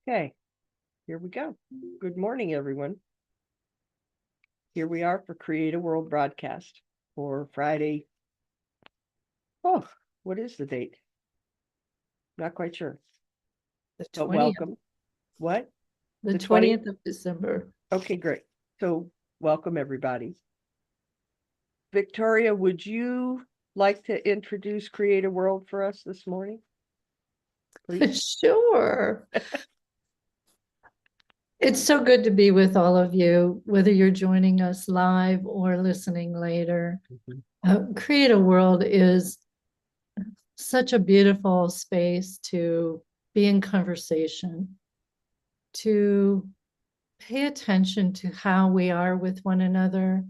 Okay, here we go. Good morning, everyone. Here we are for CreateAWorld broadcast for Friday. Oh, what is the date? Not quite sure. The But 20th. welcome. What? The The 20th of December. Okay, great. So welcome, everybody. Victoria, would you like to introduce CreateAWorld for us this morning? Please. Sure. It's so good to be with all of you, whether you're joining us live or listening later. CreateAWorld is such a beautiful space to be in conversation, to pay attention to how we are with one another.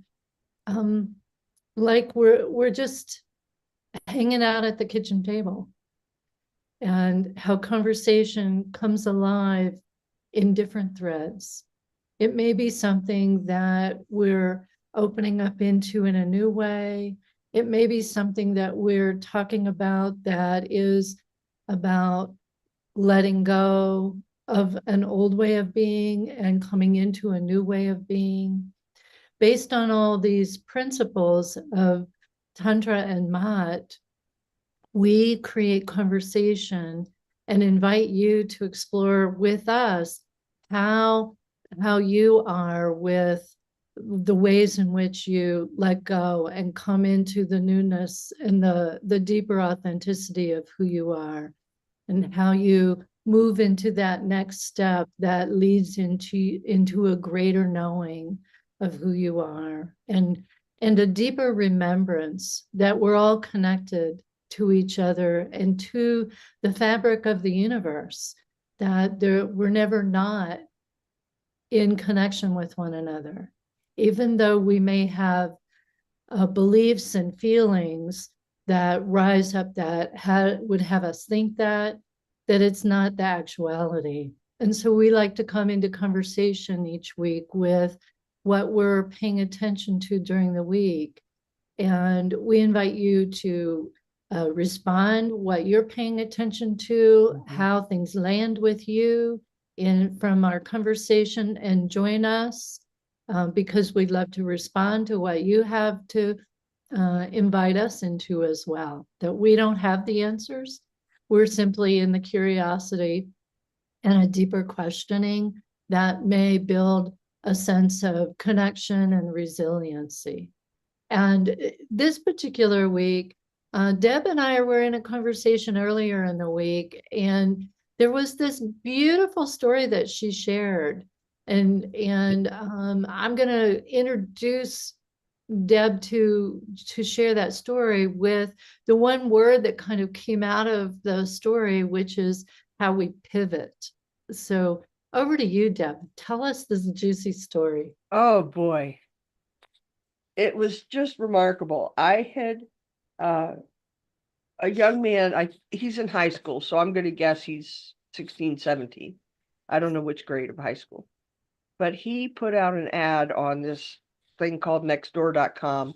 Like we're just hanging out at the kitchen table, and how conversation comes alive in different threads. It may be something that we're opening up into in a new way. It may be something that we're talking about that is about letting go of an old way of being and coming into a new way of being. Based on all these principles of Tantra and Mat, we create conversation and invite you to explore with us how you are with the ways in which you let go and come into the newness and the deeper authenticity of who you are, and how you move into that next step that leads into a greater knowing of who you are, and a deeper remembrance that we're all connected to each other and to the fabric of the universe, that we're never not in connection with one another. Even though we may have beliefs and feelings that rise up that would have us think that it's not the actuality. And so we like to come into conversation each week with what we're paying attention to during the week. And we invite you to respond what you're paying attention to, how things land with you from our conversation, and join us because we'd love to respond to what you have to invite us into as well. That we don't have the answers. We're simply in the curiosity and a deeper questioning that may build a sense of connection and resiliency. And this particular week, Deb and I were in a conversation earlier in the week, and there was this beautiful story that she shared. And I'm going to introduce Deb to share that story with the one word that kind of came out of the story, which is how we pivot. So over to you, Deb. Tell us this juicy story. Oh boy. It was just remarkable. I had a young man, he's in high school, so I'm going to guess he's 16, 17. I don't know which grade of high school. But he put out an ad on this thing called nextdoor.com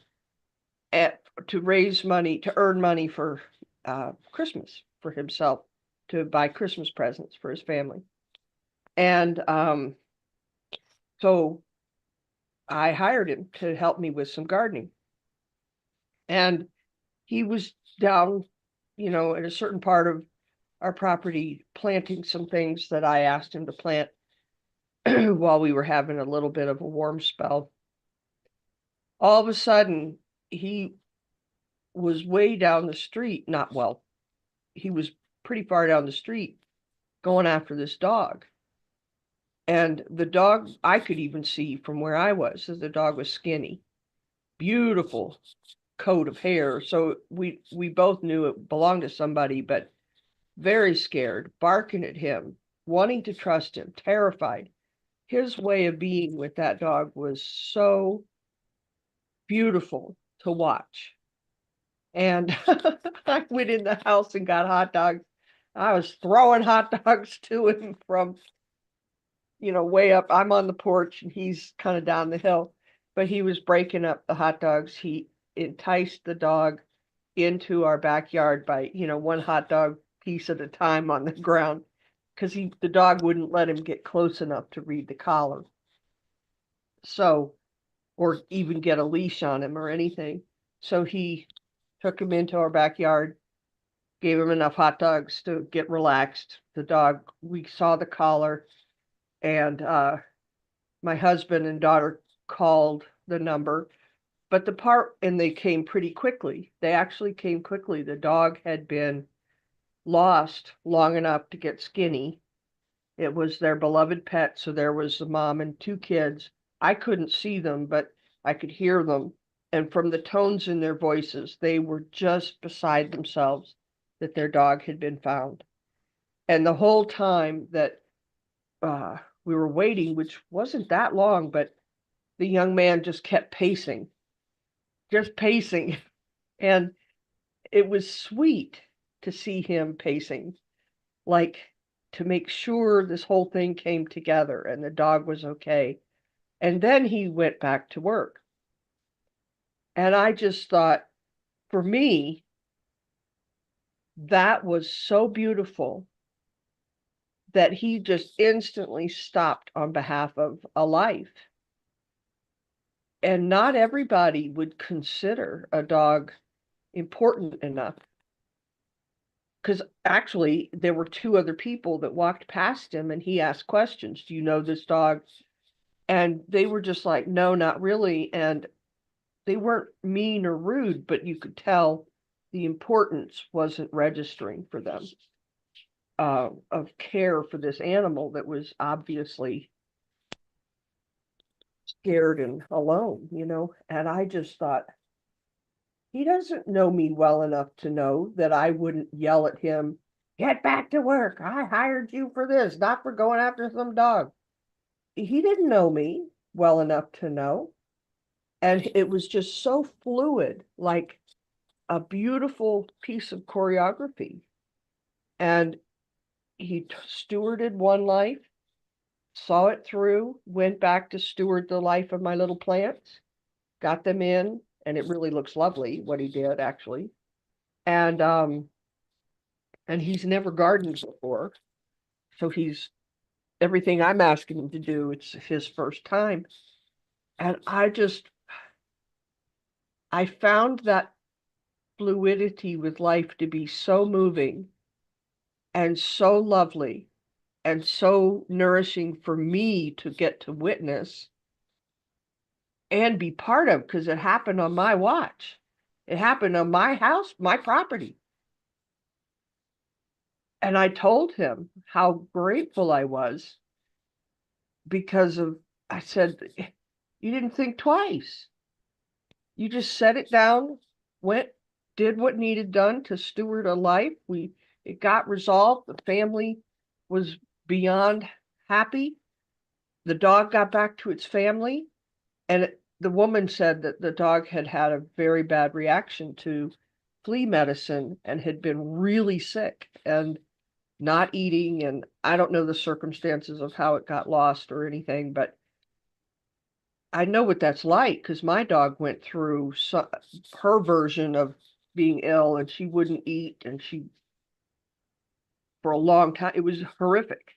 to raise money, to earn money for Christmas for himself, to buy Christmas presents for his family. And so I hired him to help me with some gardening. And he was down, in a certain part of our property planting some things that I asked him to plant while we were having a little bit of a warm spell. All of a sudden, he was way down the street, he was pretty far down the street going after this dog. And the dog, I could even see from where I was, that the dog was skinny, beautiful coat of hair. So we both knew it belonged to somebody, but very scared, barking at him, wanting to trust him, terrified. His way of being with that dog was so beautiful to watch. And I went in the house and got hot dogs. I was throwing hot dogs to him from, way up. I'm on the porch and he's kind of down the hill, but he was breaking up the hot dogs. He enticed the dog into our backyard by, one hot dog piece at a time on the ground. because the dog wouldn't let him get close enough to read the collar. So, or even get a leash on him or anything. So he took him into our backyard, gave him enough hot dogs to get relaxed. The dog, we saw the collar, and my husband and daughter called the number. But and they came pretty quickly. They actually came quickly. The dog had been lost long enough to get skinny. It was their beloved pet. So there was the mom and two kids. I couldn't see them, but I could hear them. And from the tones in their voices, they were just beside themselves that their dog had been found. And the whole time that we were waiting, which wasn't that long, but the young man just kept pacing, just pacing. And it was sweet to see him pacing, like to make sure this whole thing came together and the dog was okay. And then he went back to work. And I just thought, for me, that was so beautiful that he just instantly stopped on behalf of a life. And not everybody would consider a dog important enough. Because actually, there were two other people that walked past him and he asked questions. Do you know this dog? And they were just like, no, not really. And they weren't mean or rude, but you could tell the importance wasn't registering for them of care for this animal that was obviously scared and alone, And I just thought, he doesn't know me well enough to know that I wouldn't yell at him, get back to work. I hired you for this, not for going after some dog. He didn't know me well enough to know. And it was just so fluid, like a beautiful piece of choreography. And he stewarded one life, saw it through, went back to steward the life of my little plants, got them in, and it really looks lovely what he did actually. And he's never gardened before. So he's everything I'm asking him to do, it's his first time. And I found that fluidity with life to be so moving and so lovely and so nourishing for me to get to witness and be part of, because it happened on my watch. It happened on my house, my property. And I told him how grateful I was because I said, you didn't think twice. You just set it down, went, did what needed done to steward a life. It got resolved. The family was beyond happy. The dog got back to its family. And the woman said that the dog had had a very bad reaction to flea medicine and had been really sick and not eating. And I don't know the circumstances of how it got lost or anything, but I know what that's like because my dog went through her version of being ill, and she wouldn't eat, and for a long time, it was horrific.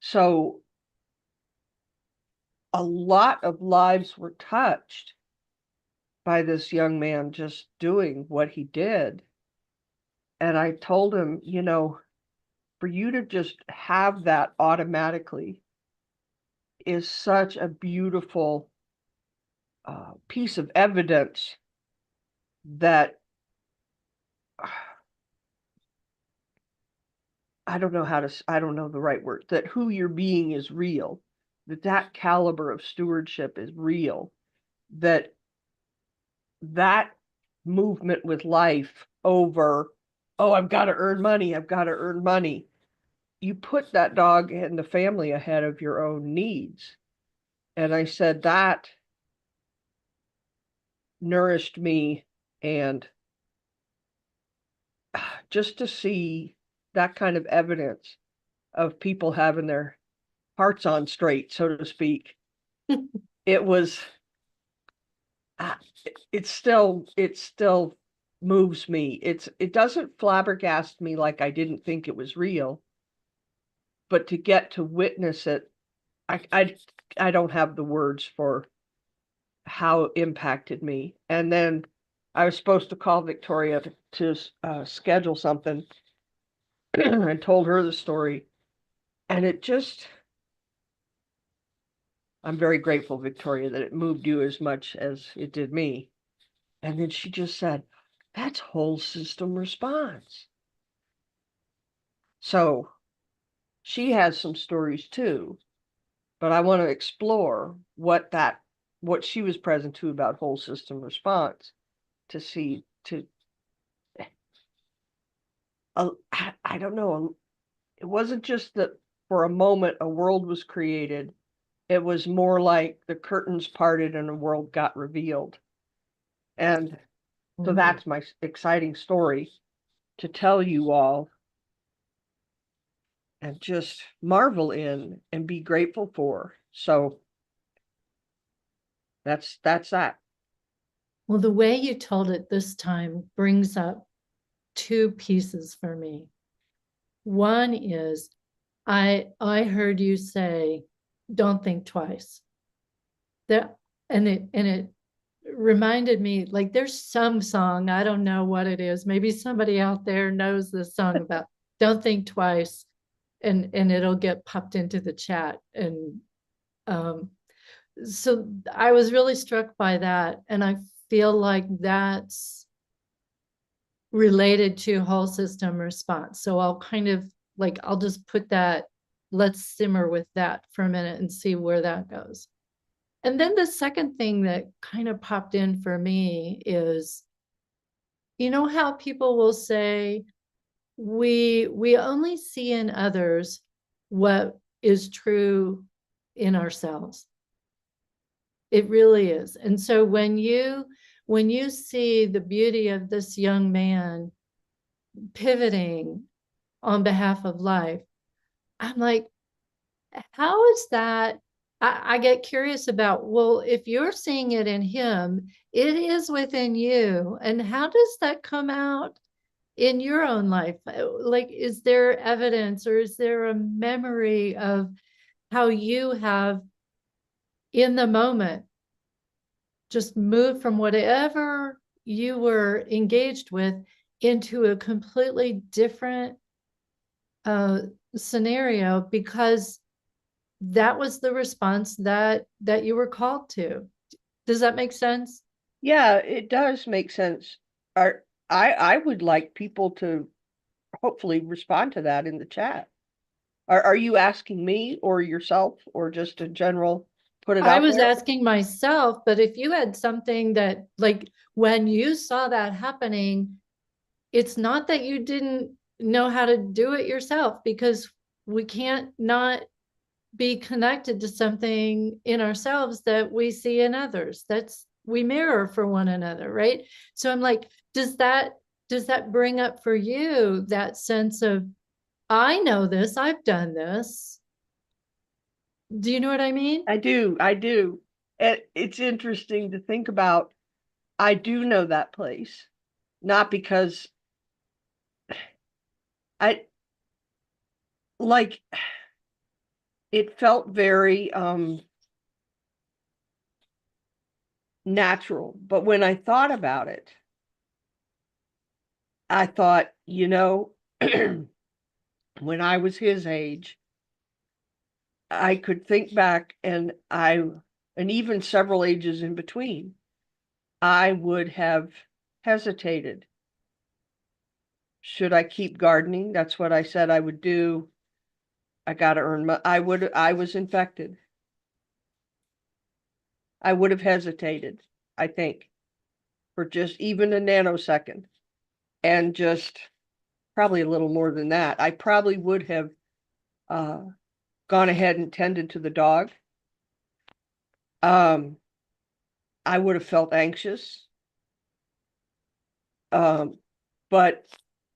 So a lot of lives were touched by this young man just doing what he did. And I told him, for you to just have that automatically is such a beautiful piece of evidence that I don't know the right word, that who you're being is real, that caliber of stewardship is real, that movement with life over, oh, I've got to earn money. I've got to earn money. You put that dog and the family ahead of your own needs. And I said that nourished me. And just to see that kind of evidence of people having their hearts on straight, so to speak, it was, it still moves me. It doesn't flabbergast me like I didn't think it was real, but to get to witness it, I don't have the words for how it impacted me. And then I was supposed to call Victoria to schedule something and told her the story. And it just, I'm very grateful, Victoria, that it moved you as much as it did me. And then she just said, that's whole system response. So she has some stories too, but I want to explore what she was present to about whole system response to see, I don't know, it wasn't just that for a moment a world was created. It was more like the curtains parted and a world got revealed. And so that's my exciting story to tell you all and just marvel in and be grateful for. So that's that. Well, the way you told it this time brings up two pieces for me. One is I heard you say, don't think twice. That and it reminded me, like, there's some song, I don't know what it is. Maybe somebody out there knows this song about don't think twice, and it'll get popped into the chat. And so I was really struck by that, and I feel like that's related to whole system response. So I'll kind of like, I'll just put that, let's simmer with that for a minute and see where that goes. And then the second thing that kind of popped in for me is, you know how people will say, we only see in others what is true in ourselves. It really is. And so when you see the beauty of this young man pivoting on behalf of life, I'm like, how is that? I get curious about, well, if you're seeing it in him, it is within you. And how does that come out in your own life? Like, is there evidence or is there a memory of how you have in the moment just moved from whatever you were engaged with into a completely different scenario because that was the response that you were called to? Does that make sense? Yeah, it does make sense. I would like people to hopefully respond to that in the chat. Are you asking me or yourself or just a general put it I out was there? asking myself, but if you had something that, like, when you saw that happening, it's not that you didn't know how to do it yourself, because we can't not be connected to something in ourselves that we see in others. That's, we mirror for one another, right? So I'm like, does that bring up for you that sense of, I know this, I've done this? Do you know what I mean? I do. It's interesting to think about. I do know that place, not because I like it felt very natural, but when I thought about it, I thought, when I was his age, I could think back and even several ages in between, I would have hesitated. Should I keep gardening? That's what I said I would do. I got to earn I was infected. I would have hesitated, I think, for just even a nanosecond, and just probably a little more than that. I probably would have uh, gone ahead and tended to the dog. Um, I would have felt anxious, but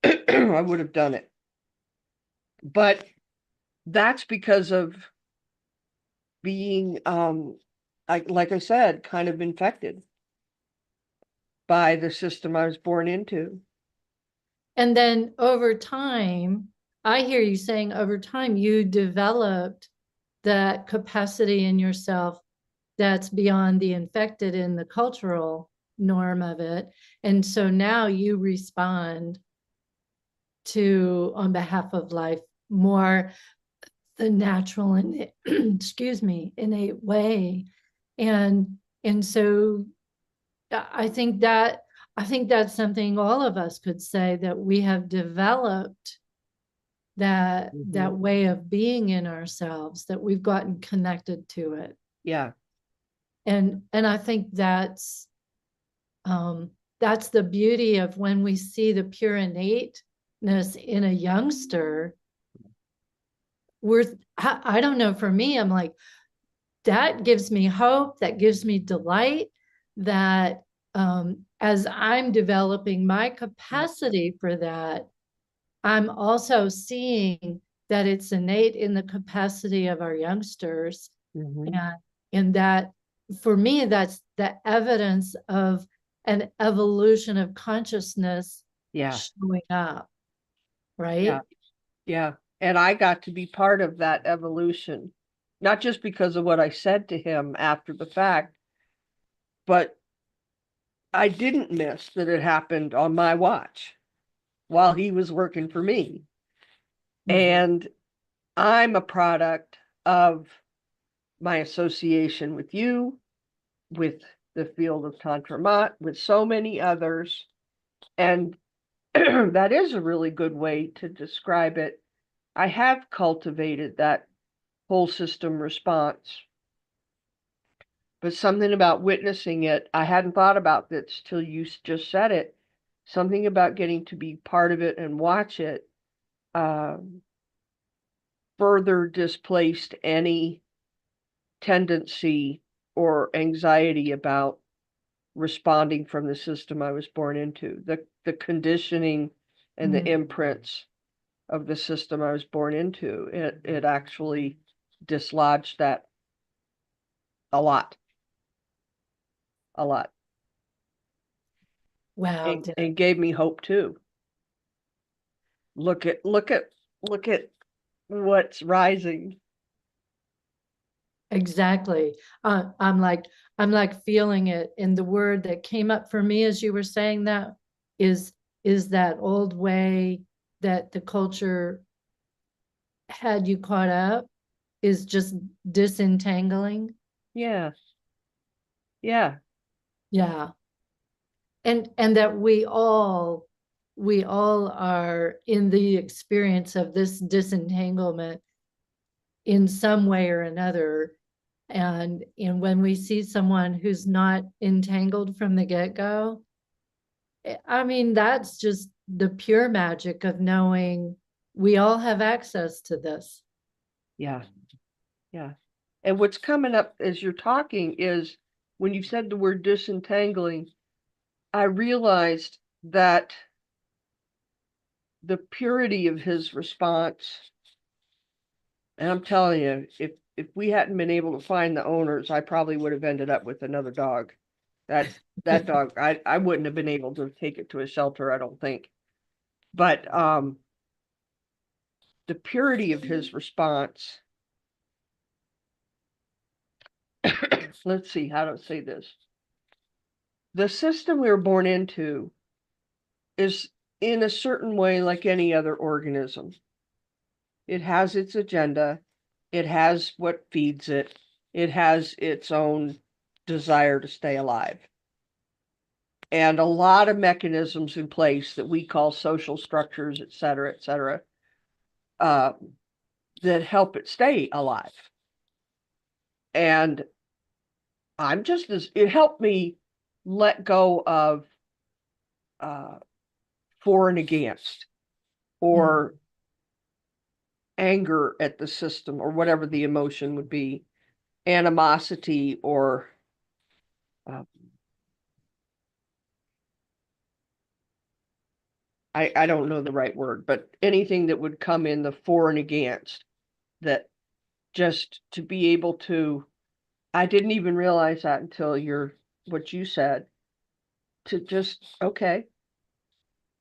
I would have done it. But that's because of being, like I said, kind of infected by the system I was born into. And then over time, I hear you saying over time you developed that capacity in yourself that's beyond the infected in the cultural norm of it. And so now you respond to, on behalf of life, more the natural and excuse me, innate way. And so I think that's something all of us could say, that we have developed that way of being in ourselves, that we've gotten connected to it. Yeah. And I think that's the beauty of when we see the pure innateness in a youngster. I don't know, for me, I'm like, that gives me hope, that gives me delight, that as I'm developing my capacity for that, I'm also seeing that it's innate in the capacity of our youngsters. And that, for me, that's the evidence of an evolution of consciousness showing up, right? Yeah. Yeah. And I got to be part of that evolution, not just because of what I said to him after the fact, but I didn't miss that it happened on my watch while he was working for me. And I'm a product of my association with you, with the field of Tantra Mat, with so many others. And that is a really good way to describe it. I have cultivated that whole system response, but something about witnessing it, I hadn't thought about this till you just said it. Something about getting to be part of it and watch it further displaced any tendency or anxiety about responding from the system I was born into, the conditioning and the imprints of the system I was born into. It actually dislodged that a lot. Wow. And gave me hope too. Look at what's rising. Exactly. I'm like feeling it. And the word that came up for me as you were saying that is that old way that the culture had you caught up, is just disentangling. Yeah. Yeah. Yeah. And that we all are in the experience of this disentanglement in some way or another. And when we see someone who's not entangled from the get-go, I mean, that's just the pure magic of knowing we all have access to this. Yeah. Yeah. And what's coming up as you're talking is when you said the word disentangling, I realized that the purity of his response, and I'm telling you, if we hadn't been able to find the owners, I probably would have ended up with another dog. That dog, I wouldn't have been able to take it to a shelter, I don't think. But the purity of his response, let's see how to say this. The system we were born into is in a certain way like any other organism. It has its agenda. It has what feeds it. It has its own desire to stay alive. And a lot of mechanisms in place that we call social structures, et cetera, that help it stay alive. And it helped me let go of for and against, or anger at the system, or whatever the emotion would be, animosity, or I don't know the right word, but anything that would come in the for and against, that just to be able to, I didn't even realize that until what you said, to just, okay,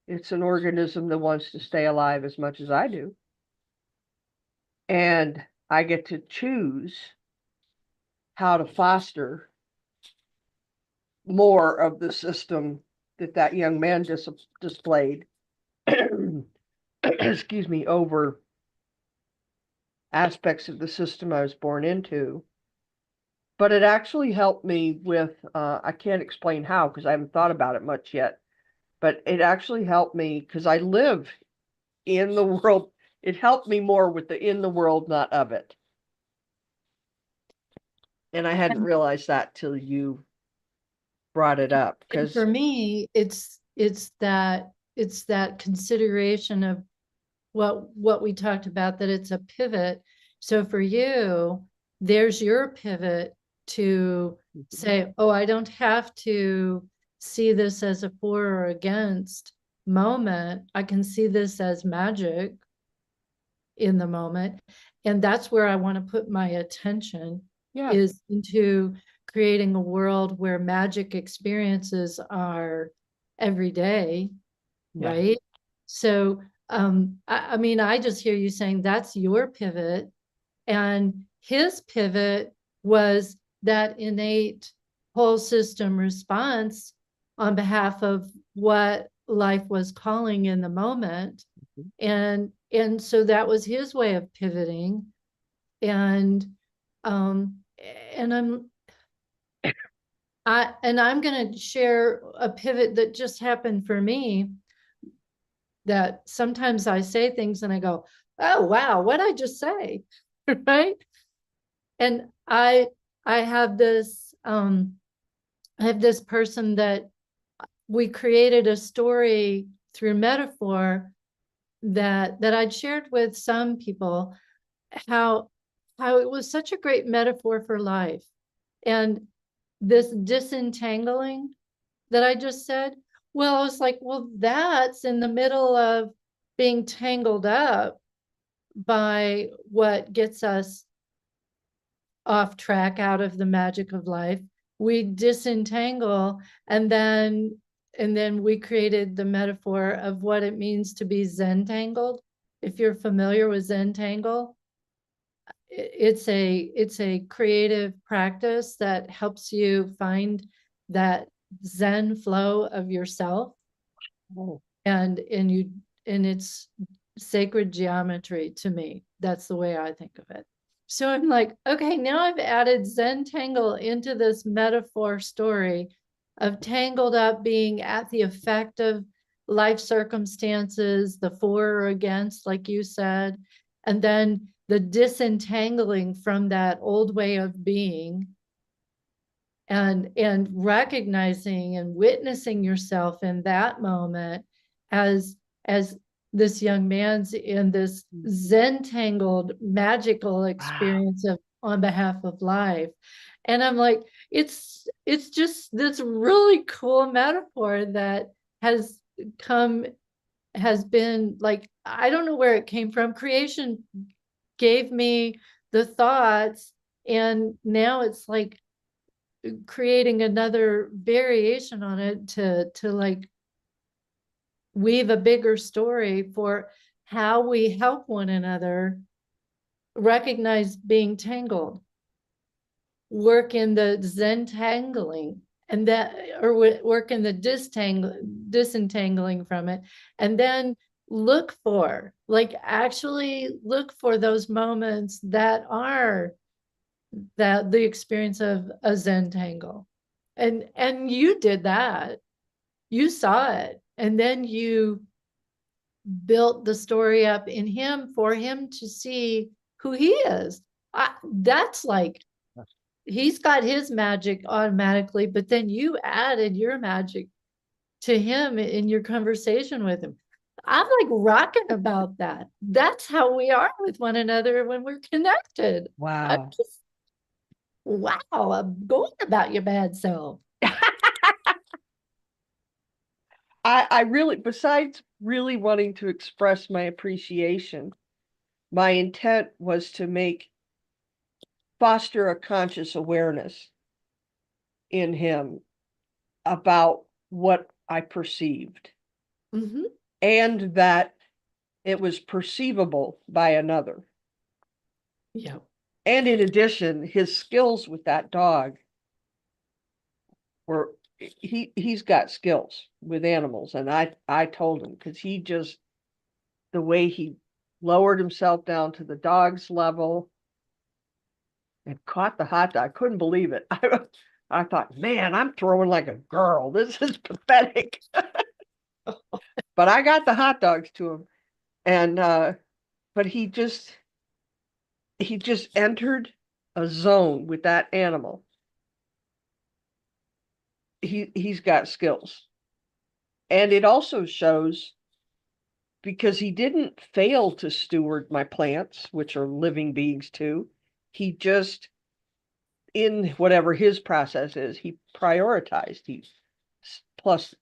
it's an organism that wants to stay alive as much as I do. And I get to choose how to foster more of the system that that young man displayed, excuse me, over aspects of the system I was born into. But it actually helped me with, I can't explain how because I haven't thought about it much yet, but it actually helped me because I live in the world. It helped me more with the in the world, not of it. And I hadn't realized that till you brought it up And because for me, it's that consideration of what we talked about, that it's a pivot. So for you, there's your pivot to say, oh, I don't have to see this as a for or against moment. I can see this as magic in the moment. And that's where I want to put my attention, yeah, is into creating a world where magic experiences are every day, yeah, right? So I mean, I just hear you saying that's your pivot, and his pivot was that innate whole system response on behalf of what life was calling in the moment. Mhm. And so that was his way of pivoting. And um and I'm going to share a pivot that just happened for me, that sometimes I say things and I go, oh wow, what did I just say? Right? And I have this person that we created a story through metaphor that I'd shared with some people, how it was such a great metaphor for life. And this disentangling that I just said, well, I was like, well, that's in the middle of being tangled up by what gets us off track, out of the magic of life. We disentangle, and then we created the metaphor of what it means to be zen-tangled. If you're familiar with zen-tangle, it's a creative practice that helps you find that zen flow of yourself. Oh, And it's sacred geometry to me. That's the way I think of it. So I'm like, okay, now I've added Zentangle into this metaphor story of tangled up being at the effect of life circumstances, the for or against, like you said, and then the disentangling from that old way of being, and recognizing and witnessing yourself in that moment as this young man's in this zen-tangled magical wow. experience of on behalf of life. And I'm like, it's just this really cool metaphor that has come has been like, I don't know where it came from. Creation gave me the thoughts, and now it's like creating another variation on it to like weave a bigger story for how we help one another recognize being tangled, work in the zentangling, and that, or work in the disentangling from it, and then look for, like, actually look for those moments that are that the experience of a zentangle. And you did that, you saw it, and then you built the story up in him for him to see who he is. That's like, he's got his magic automatically, but then you added your magic to him in your conversation with him. I'm like rocking about that. That's how we are with one another when we're connected. I'm Wow. just, wow, I'm going about your bad self. I really, besides really wanting to express my appreciation, my intent was to foster a conscious awareness in him about what I perceived Mhm. and that it was perceivable by another. Yeah. And in addition, his skills with that dog were, he's got skills with animals. And I told him, because he just, the way he lowered himself down to the dog's level and caught the hot dog, I couldn't believe it. I thought, man, I'm throwing like a girl. This is pathetic. But I got the hot dogs to him. And but he just entered a zone with that animal. He's got skills. And it also shows, because he didn't fail to steward my plants, which are living beings too. He just, in whatever his process is, he prioritized. He, plus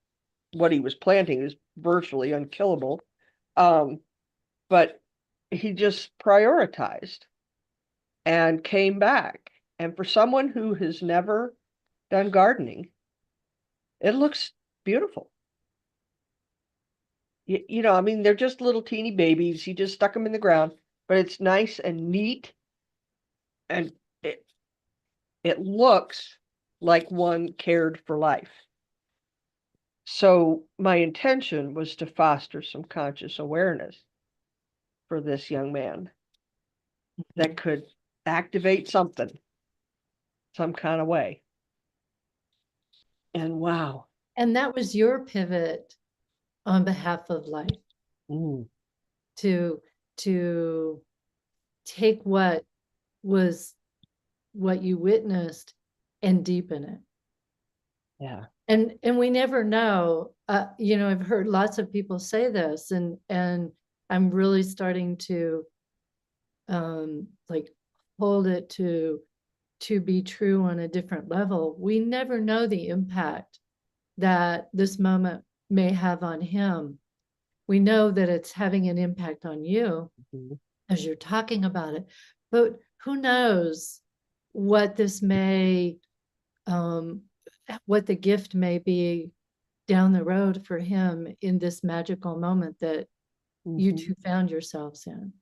what he was planting is virtually unkillable. Um, but he just prioritized and came back. And for someone who has never done gardening, it looks beautiful. You know, I mean, they're just little teeny babies. He just stuck them in the ground, but it's nice and neat, and it looks like one cared for life. So my intention was to foster some conscious awareness for this young man that could activate something, some kind of way. And wow. And that was your pivot on behalf of life, Mm, to to take what was what you witnessed and deepen it. yeah. And we never know. You know, I've heard lots of people say this, and I'm really starting to like hold it to be true on a different level. We never know the impact that this moment may have on him. We know that it's having an impact on you Mhm. as you're talking about it, but who knows what this may, um, what the gift may be down the road for him in this magical moment that you Mhm. two found yourselves in.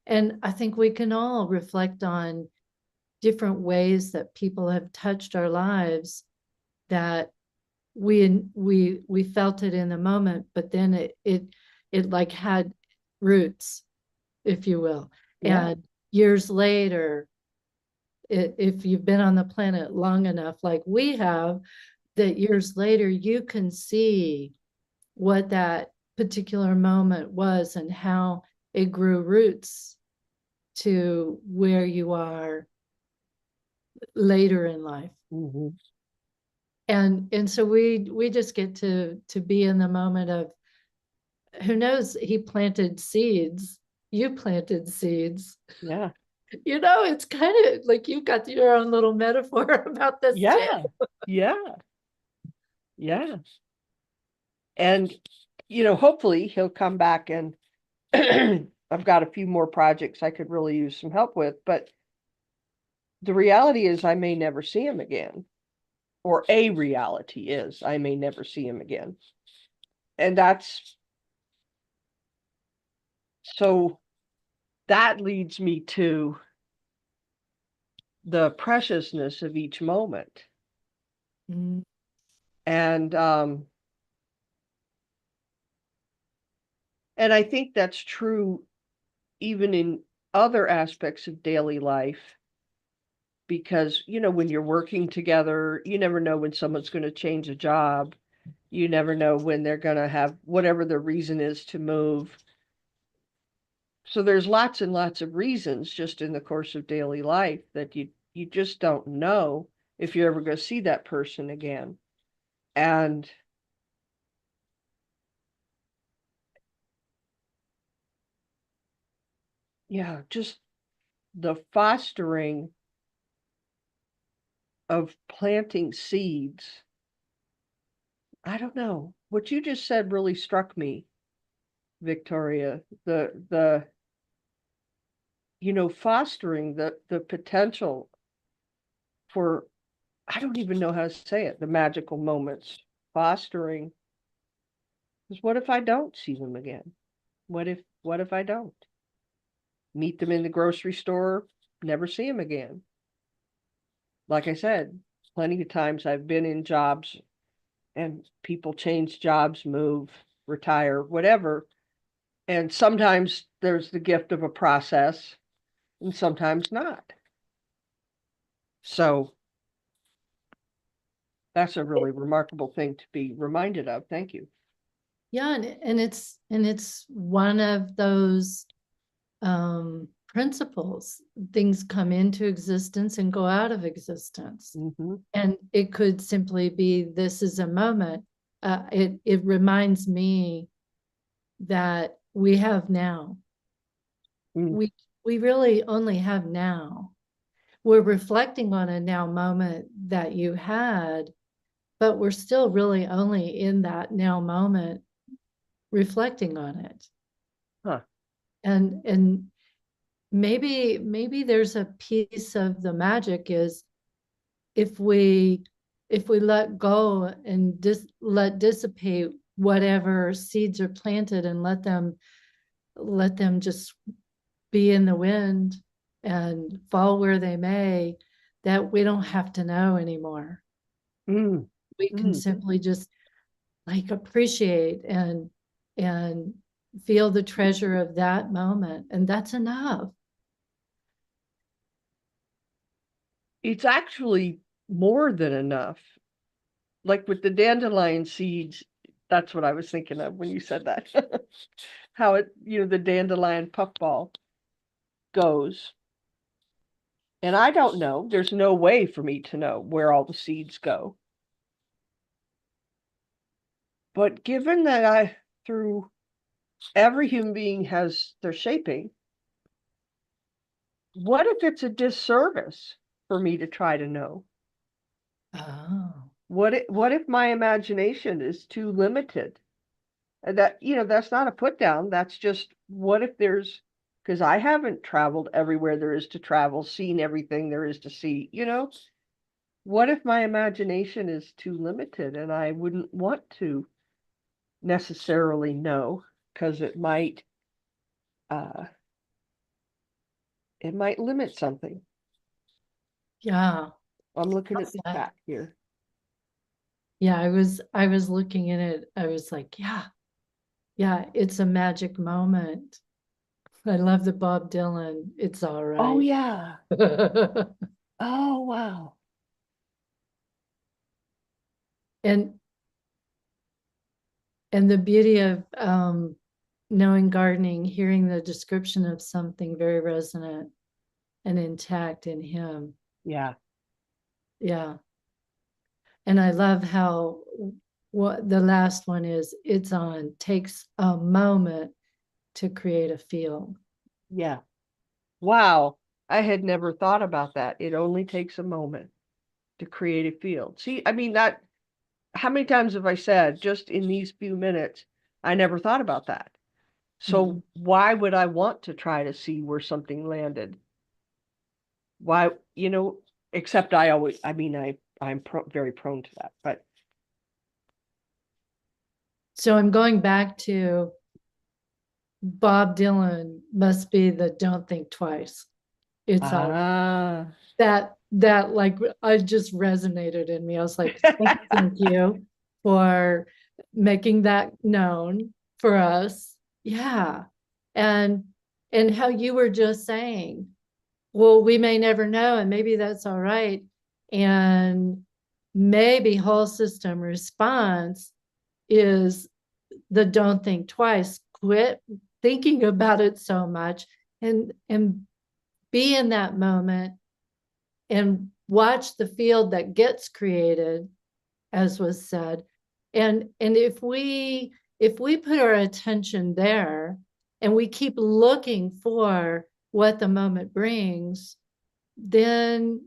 And I think we can all reflect on different ways that people have touched our lives, that we felt it in the moment, but then it like had roots, if you will. Yeah. And years later, if you've been on the planet long enough, like we have, that years later you can see what that particular moment was and how it grew roots to where you are later in life. Mhm. And so we just get to be in the moment of, who knows, he planted seeds, you planted seeds. Yeah. You know, it's kind of like you've got your own little metaphor about this too. Yeah. Yeah. Yeah. And, you know, hopefully he'll come back, and I've got a few more projects I could really use some help with, but the reality is I may never see him again, or a reality is I may never see him again. And that's, so that leads me to the preciousness of each moment. Mm. And and I think that's true even in other aspects of daily life, because, you know, when you're working together, you never know when someone's going to change a job. You never know when they're going to have whatever the reason is to move. So there's lots and lots of reasons just in the course of daily life that you just don't know if you're ever going to see that person again. And yeah, just the fostering of planting seeds. I don't know. What you just said really struck me, Victoria. The you know, fostering the potential for, I don't even know how to say it, the magical moments. Fostering, because what if I don't see them again? What if I don't? meet them in the grocery store, never see them again. Like I said, plenty of times I've been in jobs and people change jobs, move, retire, whatever. And sometimes there's the gift of a process and sometimes not. So that's a really remarkable thing to be reminded of. Thank you. Yeah, and it's one of those principles. Things come into existence and go out of existence. Mm-hmm. And it could simply be, this is a moment. It reminds me that we have now. Mm. We really only have now. We're reflecting on a now moment that you had, but we're still really only in that now moment, reflecting on it. Huh. And maybe there's a piece of the magic is if we let go and let dissipate whatever seeds are planted and let them just be in the wind and fall where they may, that we don't have to know anymore. Mm. We can simply just like appreciate and feel the treasure of that moment, and that's enough. It's actually more than enough. Like with the dandelion seeds, that's what I was thinking of when you said that. How it, the dandelion puffball goes. And I don't know. There's no way for me to know where all the seeds go. But given that through every human being has their shaping, what if it's a disservice for me to try to know? Oh, What if my imagination is too limited? And that, that's not a put down. That's just, what if because I haven't traveled everywhere there is to travel, seen everything there is to see, what if my imagination is too limited and I wouldn't want to necessarily know because uh, it might limit something. yeah. I'm looking at the Yeah. chat here. Yeah, I was looking in it. I was like, yeah, it's a magic moment. I love the Bob Dylan. It's all Oh right. yeah. Oh wow. and and the beauty of knowing gardening, hearing the description of something very resonant and intact in him. Yeah. Yeah. And I love how what the last one is, it's on takes a moment to create a field. Yeah. Wow. I had never thought about that. It only takes a moment to create a field. See, I mean, how many times have I said just in these few minutes, I never thought about that. So why would I want to try to see where something landed? Why, except I'm very prone to that, but So I'm going back to Bob Dylan must be the don't think twice. It's all ah, that like I just resonated in me. I was like, thank you for making that known for us. Yeah. And how you were just saying, well, we may never know, and maybe that's all right. And maybe whole system response is the don't think twice, quit thinking about it so much and be in that moment and watch the field that gets created, as was said. And if we put our attention there and we keep looking for what the moment brings, then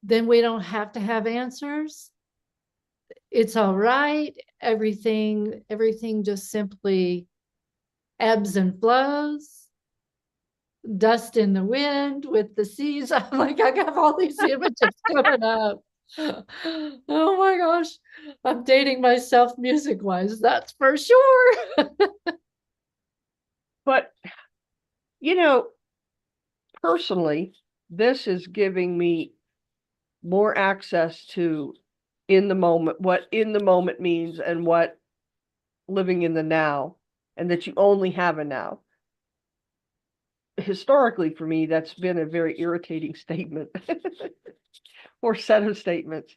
we don't have to have answers. It's all right. Everything just simply ebbs and flows, dust in the wind with the seas. I'm like, I got all these images coming up. Oh my gosh, I'm dating myself music wise, that's for sure. but you know, personally, this is giving me more access to in the moment, what in the moment means and what living in the now, and that you only have a now. Historically, for me, that's been a very irritating statement or set of statements.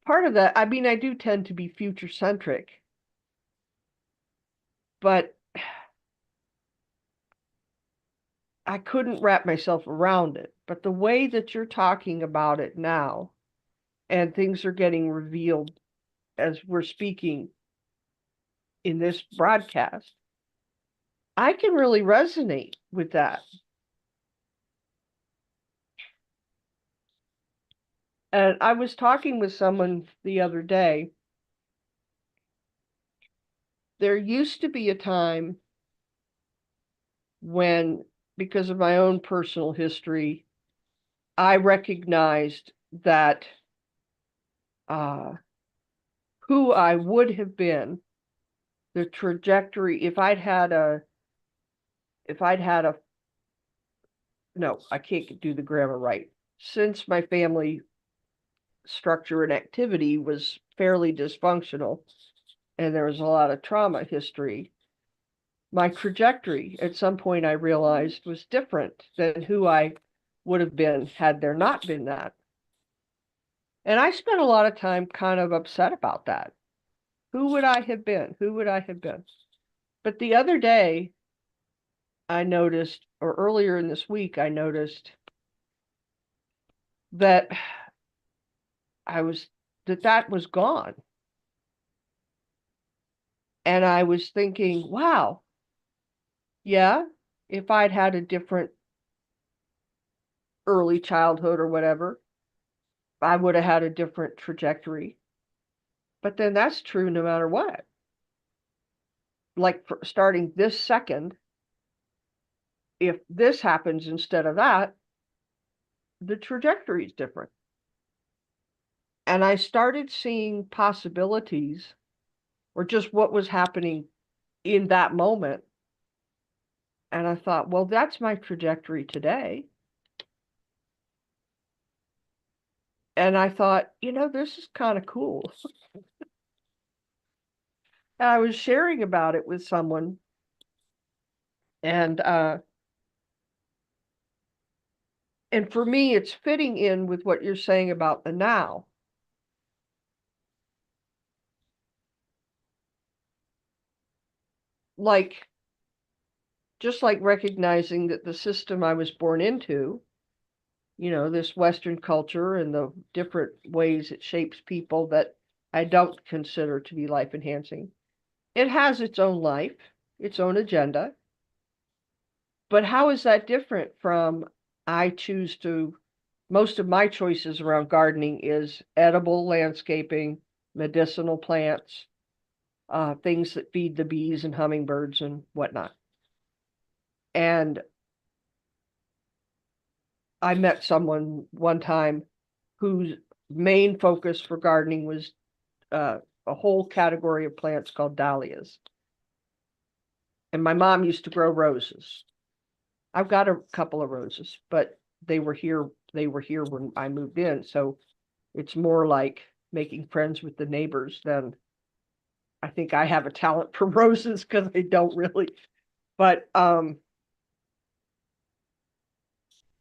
Part of that, I mean, I do tend to be future centric, but I couldn't wrap myself around it. But the way that you're talking about it now, and things are getting revealed as we're speaking in this broadcast, I can really resonate with that. And I was talking with someone the other day. There used to be a time when, because of my own personal history, I recognized that who I would have been, the trajectory, if I'd had a, no, I can't do the grammar right. Since my family structure and activity was fairly dysfunctional and there was a lot of trauma history, my trajectory at some point I realized was different than who I would have been had there not been that. And I spent a lot of time kind of upset about that. Who would I have been? Who would I have been? But the other day, I noticed, or earlier in this week, I noticed that that was gone. And I was thinking, wow, yeah, if I'd had a different early childhood or whatever, I would have had a different trajectory. But then that's true no matter what. Like starting this second, if this happens instead of that, the trajectory is different. And I started seeing possibilities or just what was happening in that moment. And I thought, well, that's my trajectory today. And I thought, this is kind of cool. And I was sharing about it with someone. And for me, it's fitting in with what you're saying about the now. Like, just like recognizing that the system I was born into, this Western culture and the different ways it shapes people that I don't consider to be life enhancing. It has its own life, its own agenda. But how is that different from most of my choices around gardening is edible landscaping, medicinal plants, things that feed the bees and hummingbirds and whatnot. And I met someone one time whose main focus for gardening was a whole category of plants called dahlias. And my mom used to grow roses. I've got a couple of roses, but they were here when I moved in. So it's more like making friends with the neighbors than I think I have a talent for roses because I don't really. But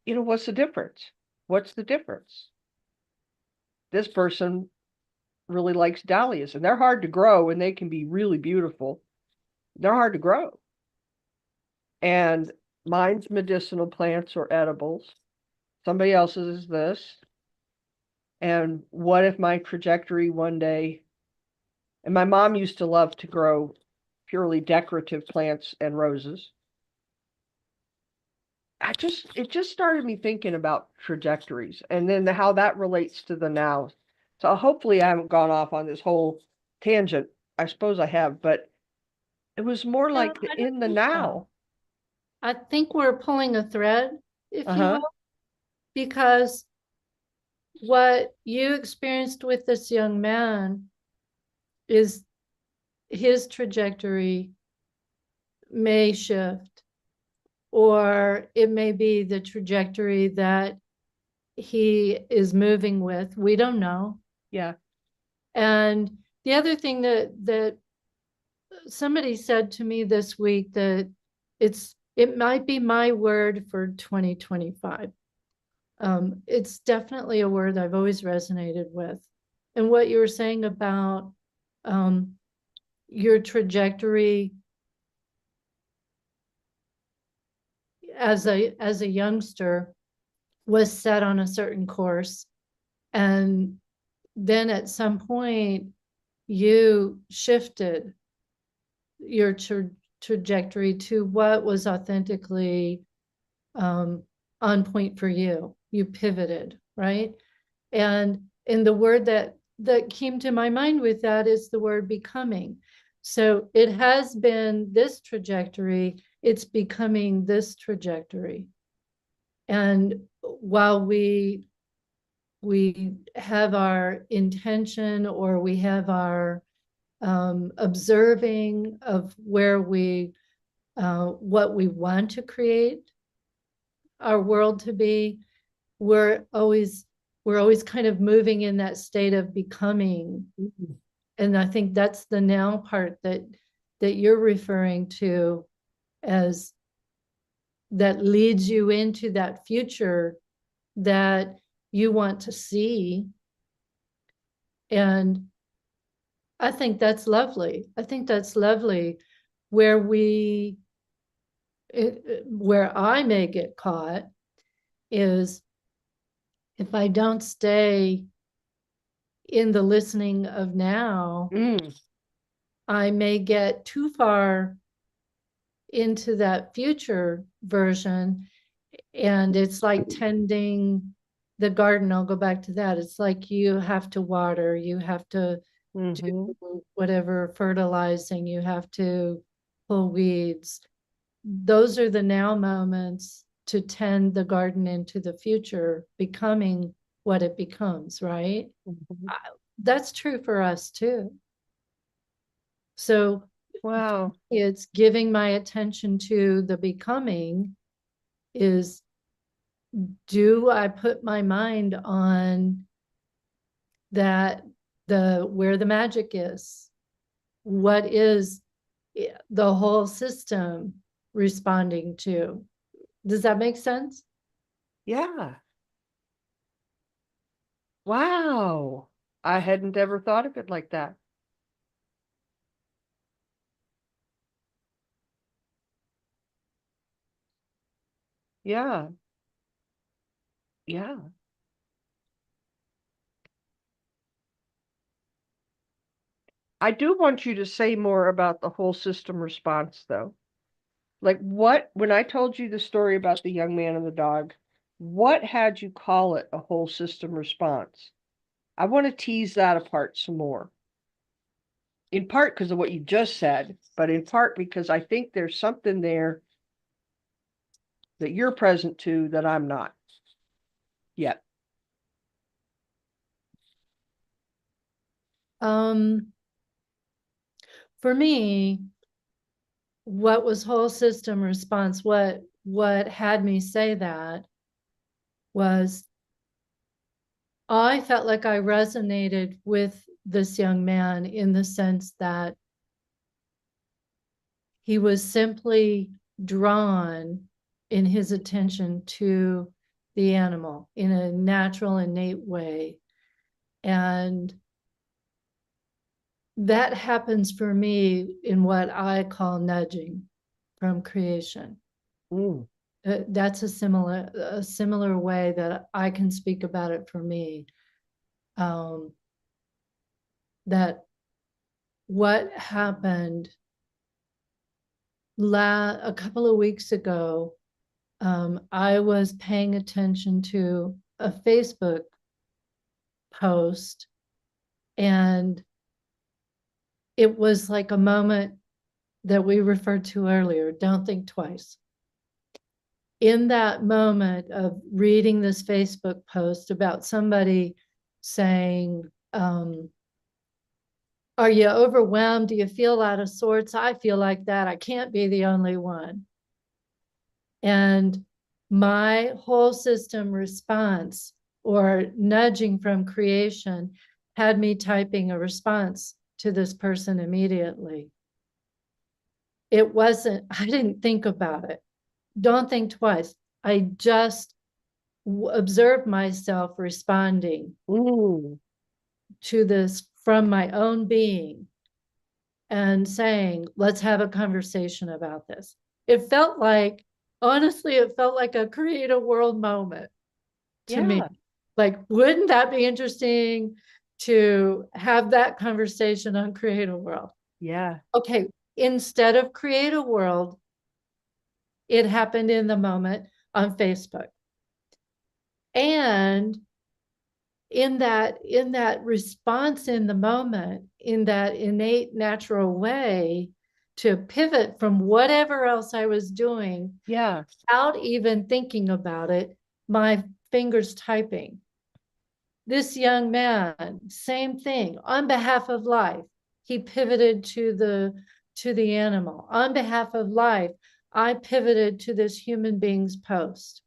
what's the difference? What's the difference? This person really likes dahlias, and they're hard to grow, and they can be really beautiful. They're hard to grow. And mine's medicinal plants or edibles. Somebody else's is this. And what if my trajectory one day, and my mom used to love to grow purely decorative plants and roses. It just started me thinking about trajectories and then how that relates to the now. So hopefully I haven't gone off on this whole tangent. I suppose I have, but it was more like in the now. I think we're pulling a thread, if you Uh-huh. will, because what you experienced with this young man is his trajectory may shift or it may be the trajectory that he is moving with. We don't know. Yeah. And the other thing that somebody said to me this week, that it might be my word for 2025. It's definitely a word I've always resonated with. And what you were saying about your trajectory as a youngster was set on a certain course, and then at some point you shifted your trajectory to what was authentically on point for you. You pivoted, right? And the word that came to my mind with that is the word becoming. So it has been this trajectory, it's becoming this trajectory. And while we have our intention, or we have our observing of where we what we want to create our world to be, we're always kind of moving in that state of becoming. Mhm. And I think that's the now part that you're referring to, as that leads you into that future that you want to see. And I think that's lovely. I think that's lovely. Where where I may get caught is if I don't stay in the listening of now, Mm. I may get too far into that future version. And it's like tending the garden. I'll go back to that. It's like you have to water, you have to Mhm. do whatever fertilizing, you have to pull weeds. Those are the now moments to tend the garden into the future, becoming what it becomes, right? Mhm. That's true for us too. So Wow. it's giving my attention to the becoming. Is, do I put my mind on that, the where the magic is? What is the whole system responding to? Does that make sense? Yeah. Wow. I hadn't ever thought of it like that. Yeah. Yeah. I do want you to say more about the whole system response, though. Like, when I told you the story about the young man and the dog, what had you call it a whole system response? I want to tease that apart some more. In part because of what you just said, but in part because I think there's something there that you're present to that I'm not yet. Um, for me, what was whole system response? What had me say that was, I felt like I resonated with this young man in the sense that he was simply drawn in his attention to the animal in a natural, innate way. And that happens for me in what I call nudging from creation. Mm. That's a similar way that I can speak about it for me. Um, that what happened a couple of weeks ago, I was paying attention to a Facebook post, and it was like a moment that we referred to earlier. Don't think twice. In that moment of reading this Facebook post about somebody saying, are you overwhelmed? Do you feel out of sorts? I feel like that. I can't be the only one. And my whole system response or nudging from creation had me typing a response to this person immediately. It wasn't, I didn't think about it. Don't think twice. I just observed myself responding to this from my own being and saying, let's have a conversation about this. It felt like, honestly, it felt like a CreateAWorld moment to me. Yeah. Like, wouldn't that be interesting to have that conversation on CreateAWorld? Yeah. Okay, instead of CreateAWorld, it happened in the moment on Facebook. And in that response in the moment, in that innate natural way to pivot from whatever else I was doing Yeah. without even thinking about it, my fingers typing. This young man, same thing, on behalf of life, he pivoted to the animal. On behalf of life, I pivoted to this human being's post.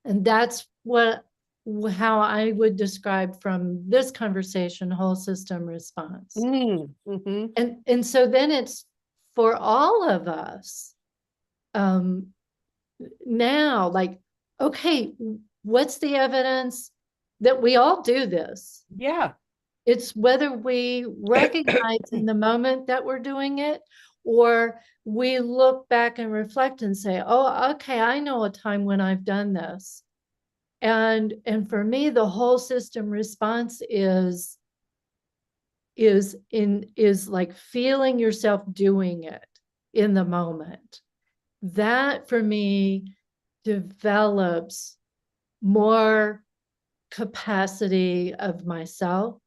And that's how I would describe from this conversation whole system response. Mm-hmm. And so then it's for all of us now, like, okay, what's the evidence that we all do this? Yeah. It's whether we recognize in the moment that we're doing it, or we look back and reflect and say, oh, okay, I know a time when I've done this. And for me, the whole system response is like feeling yourself doing it in the moment. That for me develops more capacity of myself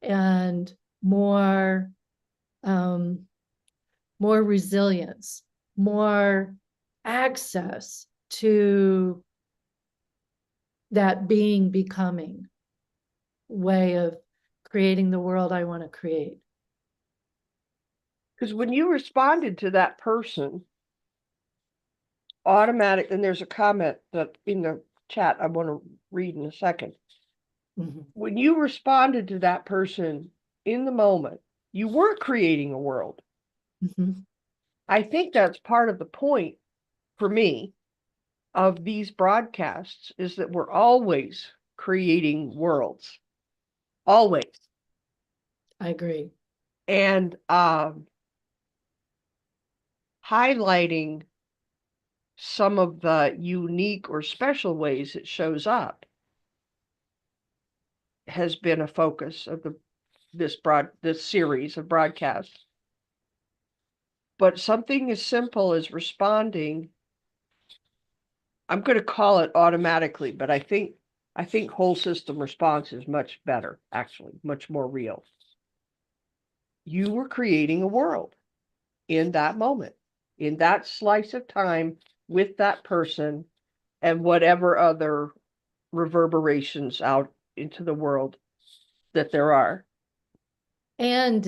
and more more resilience, more access to that being becoming way of creating the world I want to create. Because when you responded to that person, automatic, and there's a comment that in the chat I want to read in a second. When you responded to that person in the moment, you were creating a world. I think that's part of the point for me of these broadcasts is that we're always creating worlds. Always. I agree. And highlighting some of the unique or special ways it shows up has been a focus of this series of broadcasts. But something as simple as responding, I'm going to call it automatically, but I think whole system response is much better, actually, much more real. You were creating a world in that moment, in that slice of time with that person and whatever other reverberations out into the world that there are. And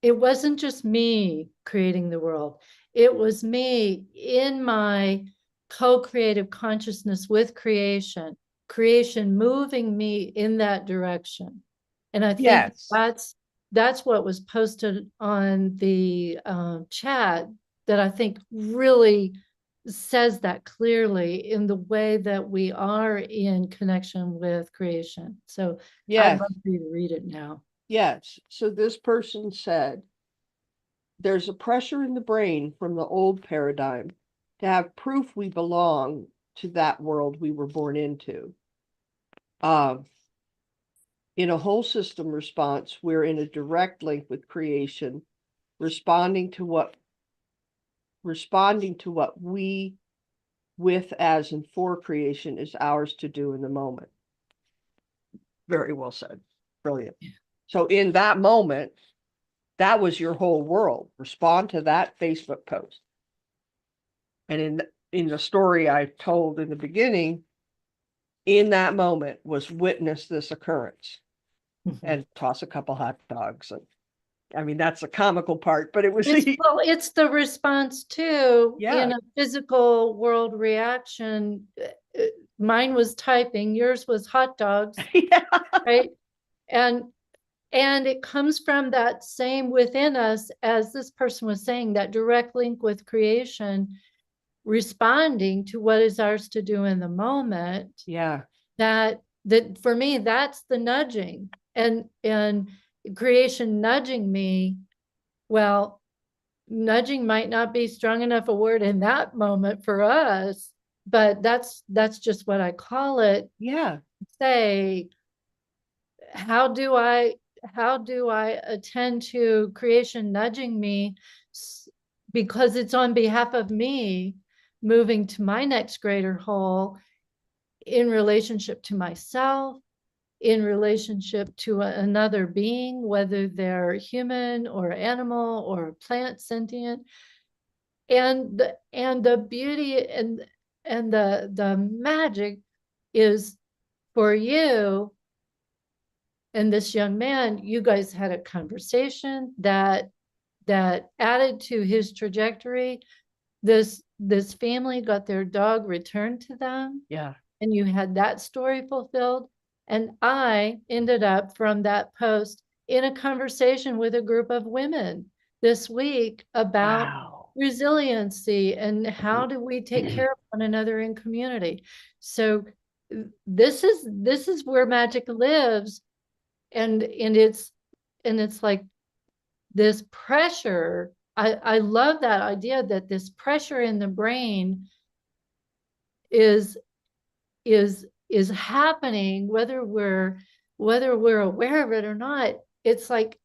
it wasn't just me creating the world. It was me in my co-creative consciousness with creation moving me in that direction. And I think Yes. that's what was posted on the chat that I think really says that clearly in the way that we are in connection with creation. So I'd Yes. love for you to read it now. Yes. So this person said, there's a pressure in the brain from the old paradigm to have proof we belong to that world we were born into. In a whole system response, we're in a direct link with creation, responding to what we with, as, and for creation is ours to do in the moment. Very well said. Brilliant. So in that moment, that was your whole world. Respond to that Facebook post. And in the story I told in the beginning, in that moment was witness this occurrence and toss a couple hot dogs I mean, that's the comical part, but it was It's the response to Yeah. in a physical world reaction. Mine was typing, yours was hot dogs, yeah. right? And it comes from that same within us, as this person was saying, that direct link with creation, responding to what is ours to do in the moment. Yeah. That for me, that's the nudging, and creation nudging me. Well, nudging might not be strong enough a word in that moment for us, but that's just what I call it. Yeah. Say, how do I attend to creation nudging me, because it's on behalf of me moving to my next greater whole, in relationship to myself, in relationship to another being, whether they're human or animal or plant sentient. And the beauty and the magic is, for you and this young man, you guys had a conversation that added to his trajectory. This family got their dog returned to them. Yeah. And you had that story fulfilled. And I ended up, from that post, in a conversation with a group of women this week about Wow. resiliency and how do we take care of one another in community. So this is where magic lives. And it's like this pressure. I love that idea that this pressure in the brain is happening, whether we're aware of it or not. It's like,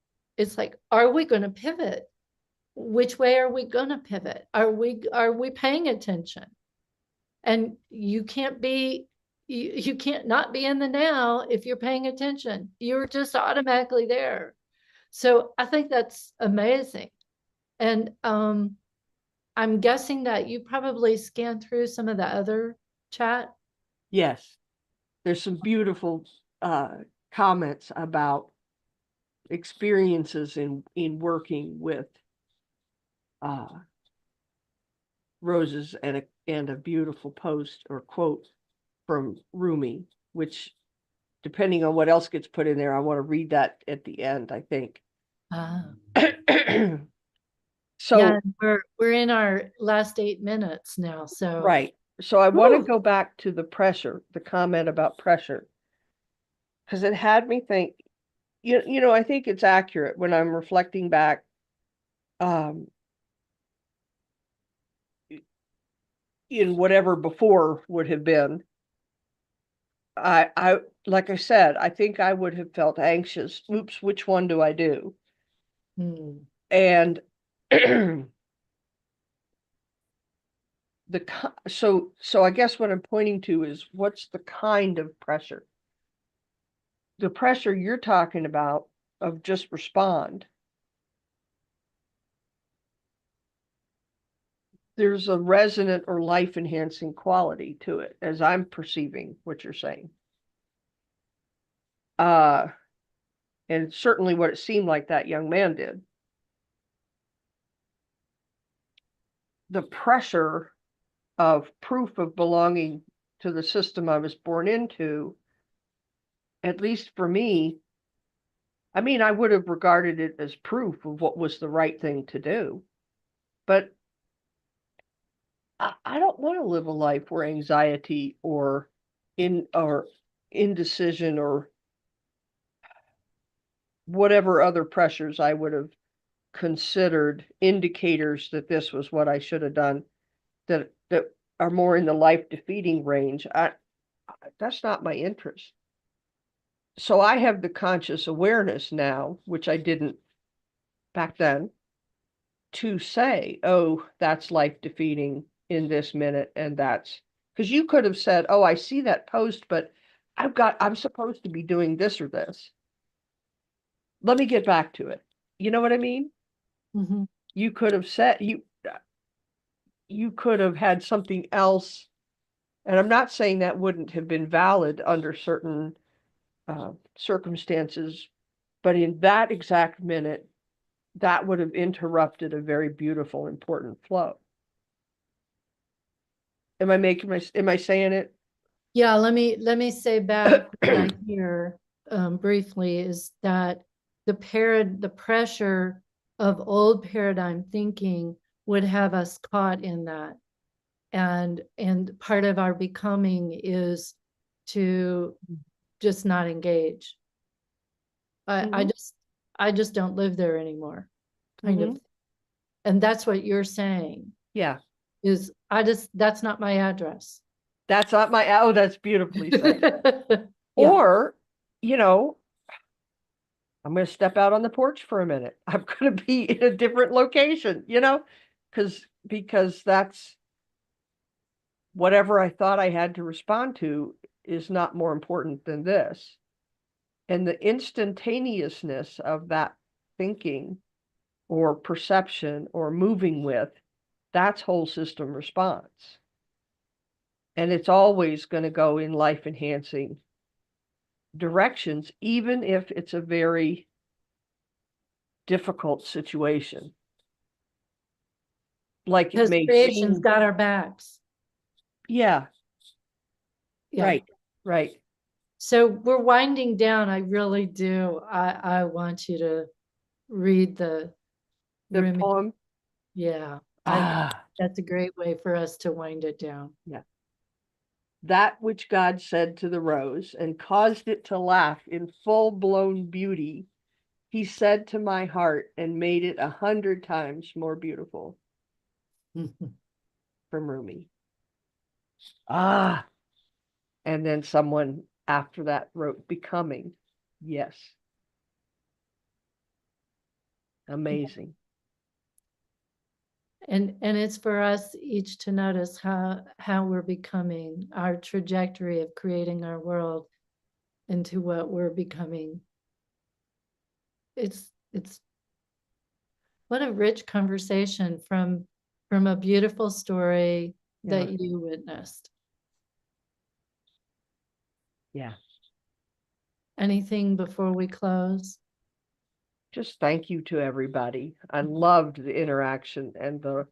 are we going to pivot? Which way are we going to pivot? Are we paying attention? And you can't not be in the now if you're paying attention. You're just automatically there. So I think that's amazing. And I'm guessing that you probably scanned through some of the other chat. Yes. There's some beautiful comments about experiences in working with roses, and a beautiful post or quote from Rumi, which, depending on what else gets put in there, I want to read that at the end, I think. So yeah, we're in our last 8 minutes now. So right. So I want to go back to the pressure, the comment about pressure, because it had me think, I think it's accurate when I'm reflecting back, in whatever before would have been. I like I said, I think I would have felt anxious. Oops, which one do I do? And so I guess what I'm pointing to is, what's the kind of pressure? The pressure you're talking about of just respond. There's a resonant or life enhancing quality to it, as I'm perceiving what you're saying. And certainly what it seemed like that young man did. The pressure of proof of belonging to the system I was born into, at least for me, I mean, I would have regarded it as proof of what was the right thing to do. But I don't want to live a life where anxiety or indecision or whatever other pressures I would have considered indicators that this was what I should have done, that are more in the life defeating range. That's not my interest. So I have the conscious awareness now, which I didn't back then, to say, oh, that's life defeating in this minute. And that's because you could have said, oh, I see that post, but I'm supposed to be doing this or this. Let me get back to it. You know what I mean? Mm-hmm. You could have said, you could have had something else. And I'm not saying that wouldn't have been valid under certain circumstances, but in that exact minute, that would have interrupted a very beautiful, important flow. Am I saying it? Yeah, let me say back what I hear briefly is that the pressure of old paradigm thinking would have us caught in that. And part of our becoming is to just not engage. I just don't live there anymore, kind of. And that's what you're saying Yeah. is that's not my address. That's not my, oh, that's beautifully said. Yeah. Or, you know, I'm going to step out on the porch for a minute. I'm going to be in a different location, because that's whatever I thought I had to respond to is not more important than this. And the instantaneousness of that thinking or perception or moving with, that's whole system response. And it's always going to go in life enhancing directions, even if it's a very difficult situation. Like it Because may creation's seem, got our backs. yeah, Yeah. right. So we're winding down. I really do. I want you to read the The Rumi. poem, Yeah. ah, That's a great way for us to wind it down. yeah. That which God said to the rose and caused it to laugh in full-blown beauty, he said to my heart and made it 100 times more beautiful. From Rumi. Ah, and then someone after that wrote becoming. Yes. Amazing. And it's for us each to notice how we're becoming, our trajectory of creating our world into what we're becoming. It's what a rich conversation from a beautiful story that Yeah. you witnessed. Yeah. Anything before we close? Just thank you to everybody. I loved the interaction and the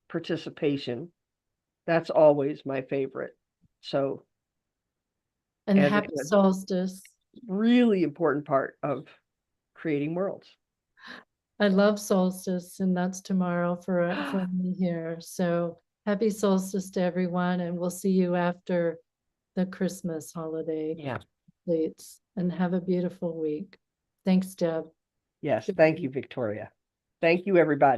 participation. That's always my favorite. So, And and happy it's a solstice. really important part of creating worlds. I love solstice, and that's tomorrow for me here. So happy solstice to everyone, and we'll see you after the Christmas holiday Yeah. completes. And have a beautiful week. Thanks, Deb. Yes. Thank you, Victoria. Thank you, everybody.